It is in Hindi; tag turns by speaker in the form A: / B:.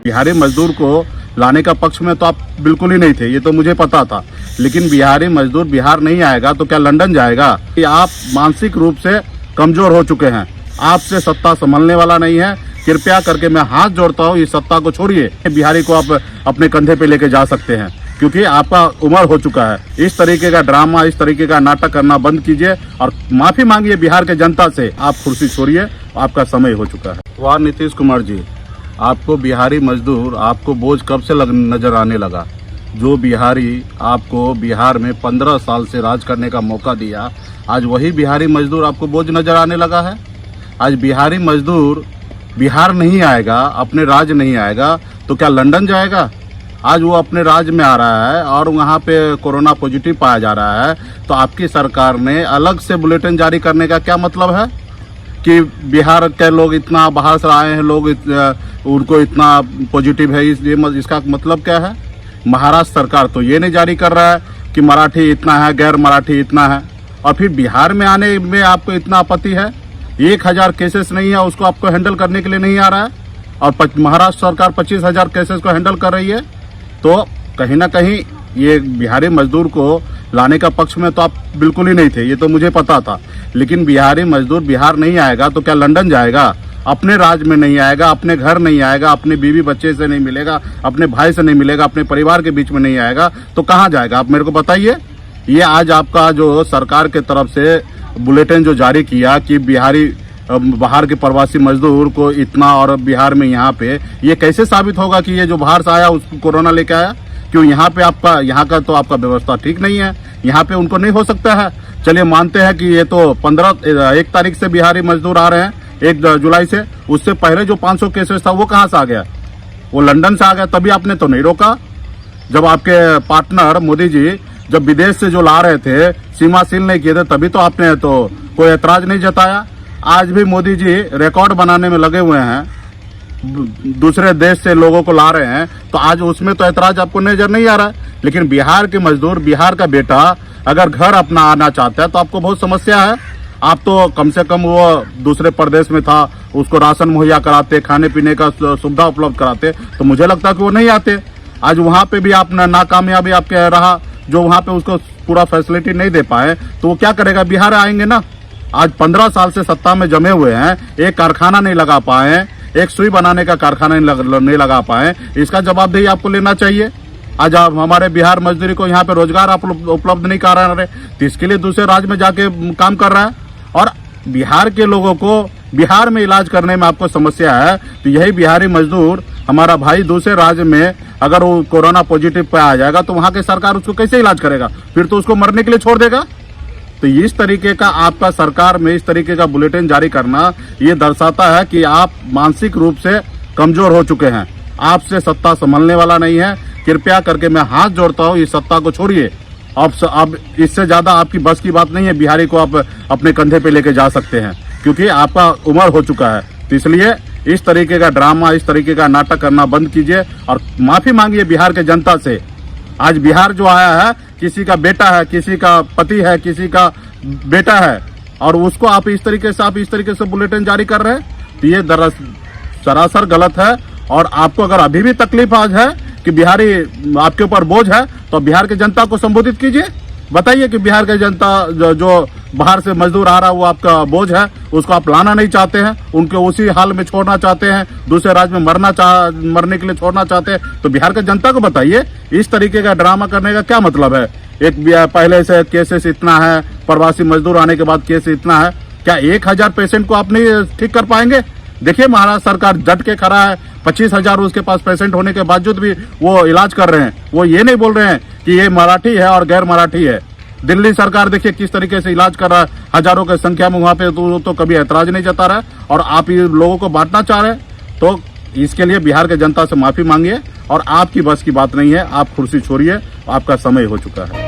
A: बिहारी मजदूर को लाने का पक्ष में तो आप बिल्कुल ही नहीं थे, ये तो मुझे पता था। लेकिन बिहारी मजदूर बिहार नहीं आएगा तो क्या लंदन जाएगा? कि आप मानसिक रूप से कमजोर हो चुके हैं, आपसे सत्ता संभलने वाला नहीं है। कृपया करके मैं हाथ जोड़ता हूँ, इस सत्ता को छोड़िए। बिहारी को आप अपने कंधे पे लेके जा सकते हैं, क्योंकि आपका उम्र हो चुका है। इस तरीके का ड्रामा, इस तरीके का नाटक करना बंद कीजिए और माफी मांगिए बिहार के जनता से। आप कुर्सी छोड़िए, आपका समय हो चुका है। वाह नीतीश कुमार जी, आपको बिहारी मजदूर, आपको बोझ कब से नजर आने लगा? जो बिहारी आपको बिहार में 15 साल से राज करने का मौका दिया, आज वही बिहारी मजदूर आपको बोझ नजर आने लगा है। आज बिहारी मजदूर बिहार नहीं आएगा, अपने राज्य नहीं आएगा तो क्या लंदन जाएगा? आज वो अपने राज्य में आ रहा है और वहाँ पे कोरोना पॉजिटिव पाया जा रहा है, तो आपकी सरकार ने अलग से बुलेटिन जारी करने का क्या मतलब है कि बिहार के लोग इतना बाहर से आए हैं, लोग उनको इतना पॉजिटिव है, इसका मतलब क्या है? महाराष्ट्र सरकार तो ये नहीं जारी कर रहा है कि मराठी इतना है, गैर मराठी इतना है, और फिर बिहार में आने में आपको इतना आपत्ति है। 1000 केसेस नहीं है, उसको आपको हैंडल करने के लिए नहीं आ रहा है, और महाराष्ट्र सरकार 25,000 केसेस को हैंडल कर रही है। तो कहीं ना कहीं ये बिहारी मजदूर को लाने का पक्ष में तो आप बिल्कुल ही नहीं थे, ये तो मुझे पता था। लेकिन बिहारी मजदूर बिहार नहीं आएगा तो क्या लंदन जाएगा? अपने राज्य में नहीं आएगा, अपने घर नहीं आएगा, अपने बीवी बच्चे से नहीं मिलेगा, अपने भाई से नहीं मिलेगा, अपने परिवार के बीच में नहीं आएगा, तो कहाँ जाएगा? आप मेरे को बताइए। ये आज आपका जो सरकार के तरफ से बुलेटिन जो जारी किया कि बिहारी बाहर के प्रवासी मजदूर को इतना और बिहार में यहाँ पे, ये कैसे साबित होगा कि ये जो बाहर से आया उसको कोरोना लेके आया? क्यों यहाँ पे आपका, यहाँ का तो आपका व्यवस्था ठीक नहीं है, यहाँ पे उनको नहीं हो सकता है। चलिए मानते हैं कि ये तो 1 तारीख से बिहारी मजदूर आ रहे हैं, 1 जुलाई से। उससे पहले जो 500 केसेस था वो कहाँ से आ गया? वो लंदन से आ गया, तभी आपने तो नहीं रोका। जब आपके पार्टनर मोदी जी जब विदेश से जो ला रहे थे, सीमा सील नहीं किए थे, तभी तो आपने तो कोई ऐतराज नहीं जताया। आज भी मोदी जी रिकॉर्ड बनाने में लगे हुए हैं, दूसरे देश से लोगों को ला रहे हैं, तो आज उसमें तो ऐतराज आपको नजर नहीं आ रहा है। लेकिन बिहार के मजदूर, बिहार का बेटा अगर घर अपना आना चाहता है तो आपको बहुत समस्या है। आप तो कम से कम वो दूसरे प्रदेश में था, उसको राशन मुहैया कराते, खाने पीने का सुविधा उपलब्ध कराते, तो मुझे लगता है कि वो नहीं आते। आज वहाँ पे भी आप नाकामयाबी आपके रहा, जो वहाँ पे उसको पूरा फैसिलिटी नहीं दे पाए, तो वो क्या करेगा? बिहार आएंगे ना। आज 15 साल से सत्ता में जमे हुए हैं, एक कारखाना नहीं लगा पाए, एक सुई बनाने का कारखाना नहीं लगा पाए, इसका जवाबदेही आपको लेना चाहिए। आज आप हमारे बिहार मजदूरी को यहाँ पे रोजगार आप उपलब्ध नहीं करा रहे, तो इसके लिए दूसरे राज्य में जाके काम कर रहा है। और बिहार के लोगों को बिहार में इलाज करने में आपको समस्या है, तो यही बिहारी मजदूर हमारा भाई दूसरे राज्य में अगर वो कोरोना पॉजिटिव पे आ जाएगा तो वहाँ की सरकार उसको कैसे इलाज करेगा? फिर तो उसको मरने के लिए छोड़ देगा। तो इस तरीके का आपका सरकार में इस तरीके का बुलेटिन जारी करना, ये दर्शाता है कि आप मानसिक रूप से कमजोर हो चुके हैं, आपसे सत्ता संभलने वाला नहीं है। कृपया करके मैं हाथ जोड़ता हूँ, इस सत्ता को छोड़िए। अब इससे ज्यादा आपकी बस की बात नहीं है। बिहारी को आप अपने कंधे पे लेके जा सकते हैं, क्योंकि आपका उम्र हो चुका है। तो इसलिए इस तरीके का ड्रामा, इस तरीके का नाटक करना बंद कीजिए और माफी मांगिए बिहार के जनता से। आज बिहार जो आया है, किसी का बेटा है, किसी का पति है, किसी का बेटा है, और उसको आप इस तरीके से बुलेटिन जारी कर रहे हैं, तो ये सरासर गलत है। और आपको अगर अभी भी तकलीफ आज है कि बिहारी आपके ऊपर बोझ है, तो बिहार के जनता को संबोधित कीजिए, बताइए कि बिहार के जनता जो बाहर से मजदूर आ रहा है वो आपका बोझ है, उसको आप लाना नहीं चाहते हैं, उनको उसी हाल में छोड़ना चाहते हैं, दूसरे राज्य में मरने के लिए छोड़ना चाहते हैं, तो बिहार के जनता को बताइए। इस तरीके का ड्रामा करने का क्या मतलब है? एक पहले से केसेस इतना है, प्रवासी मजदूर आने के बाद केस इतना है, क्या 1000 पेशेंट को आप नहीं ठीक कर पाएंगे? देखिए महाराष्ट्र सरकार डट के खड़ा है, 25,000 उसके पास पेशेंट होने के बावजूद भी वो इलाज कर रहे हैं। वो ये नहीं बोल रहे हैं कि ये मराठी है और गैर मराठी है। दिल्ली सरकार देखिए किस तरीके से इलाज कर रहा है, हजारों की संख्या में वहां पे, तो कभी ऐतराज नहीं जता रहा है, और आप ये लोगों को बांटना चाह रहे हैं। तो इसके लिए बिहार के जनता से माफी मांगिए, और आपकी बस की बात नहीं है, आप कुर्सी छोड़िए, आपका समय हो चुका है।